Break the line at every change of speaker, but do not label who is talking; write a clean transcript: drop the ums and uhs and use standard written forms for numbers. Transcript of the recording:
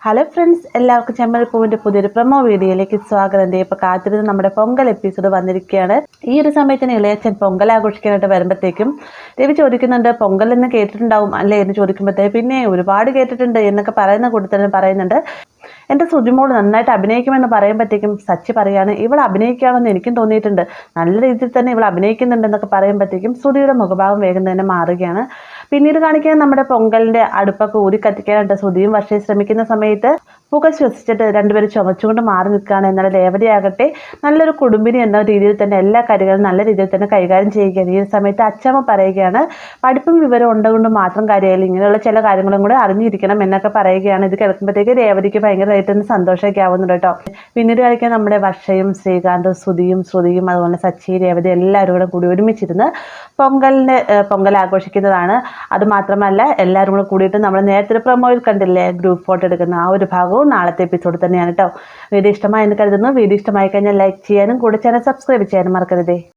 Hello friends, എല്ലാവർക്കും ചെമ്മൽപ്പൂവിൻ്റെ പുതിയൊരു promo വീഡിയോയിലേക്ക് സ്വാഗതം. ഇപ്പോൾ കാത്തിരുന്ന് നമ്മുടെ പൊങ്കൽ എപ്പിസോഡ് വന്നിരിക്കുകയാണ്. ഈ ഒരു സമയത്തിന് ഇളയച്ചൻ പൊങ്കൽ ആഘോഷിക്കാനായിട്ട് വരുമ്പോഴത്തേക്കും രവി ചോദിക്കുന്നുണ്ട്, പൊങ്കൽ എന്ന് കേട്ടിട്ടുണ്ടാവും അല്ലേ എന്ന് ചോദിക്കുമ്പോഴത്തേക്ക് പിന്നെ ഒരുപാട് കേട്ടിട്ടുണ്ട് എന്നൊക്കെ പറയുന്ന കൂട്ടത്തിൽ പറയുന്നുണ്ട്, എൻ്റെ സുജിമോൾ നന്നായിട്ട് അഭിനയിക്കുമെന്ന് പറയുമ്പോഴത്തേക്കും സച്ചി പറയാണ്, ഇവൾ അഭിനയിക്കുകയാണെന്ന് എനിക്കും തോന്നിയിട്ടുണ്ട്, നല്ല രീതിയിൽ തന്നെ ഇവൾ അഭിനയിക്കുന്നുണ്ടെന്നൊക്കെ പറയുമ്പോഴത്തേക്കും ശ്രുതിയുടെ മുഖഭാവം വേഗം തന്നെ മാറുകയാണ്. പിന്നീട് കാണിക്കാൻ നമ്മുടെ പൊങ്കലിൻ്റെ അടുപ്പൊക്കെ ഊരി കത്തിക്കാനായിട്ട് ശ്രുതിയും വർഷയും ശ്രമിക്കുന്ന സമയത്ത് പുക ശ്വസിച്ചിട്ട് രണ്ടുപേരും ചുമച്ചുകൊണ്ട് മാറി നിൽക്കുകയാണ്. എന്നാൽ രേവതിയാകട്ടെ നല്ലൊരു കുടുംബിനി എന്ന രീതിയിൽ തന്നെ എല്ലാ കാര്യങ്ങളും നല്ല രീതിയിൽ തന്നെ കൈകാര്യം ചെയ്യുകയാണ്. ഈ സമയത്ത് അച്ചമ്മ പറയുകയാണ്, പഠിപ്പും വിവരം ഉണ്ടുകൊണ്ട് മാത്രം കാര്യമായില്ല, ഇങ്ങനെയുള്ള ചില കാര്യങ്ങളും കൂടെ അറിഞ്ഞിരിക്കണം എന്നൊക്കെ പറയുകയാണ്. ഇത് കേൾക്കുമ്പോഴത്തേക്ക് രേവതിക്ക് ഭയങ്കരമായിട്ട് തന്നെ സന്തോഷമൊക്കെ ആവുന്നുണ്ട് കേട്ടോ. പിന്നീട് കളിക്കാൻ നമ്മുടെ വർഷയും ശ്രീകാന്തും ശ്രുതിയും അതുപോലെ സച്ചി രേവതി എല്ലാവരും കൂടെ കൂടി ഒരുമിച്ചിരുന്ന് പൊങ്കൽ ആഘോഷിക്കുന്നതാണ്. അതുമാത്രമല്ല എല്ലാവരും കൂടെ കൂടിയിട്ട് നമ്മൾ നേരത്തെ ഒരു പ്രൊമോയിൽ കണ്ടില്ലേ, ഗ്രൂപ്പ് ഫോട്ടോ എടുക്കുന്ന ആ ഒരു ഭാഗവും നാളത്തെ എപ്പിസോഡ് തന്നെയാണ് കേട്ടോ. വീഡിയോ ഇഷ്ടമായി എന്ന് കരുതുന്നു. വീഡിയോ ഇഷ്ടമായി കഴിഞ്ഞാൽ ലൈക്ക് ചെയ്യാനും കൂടെ ചാനൽ സബ്സ്ക്രൈബ് ചെയ്യാനും മറക്കരുതേ.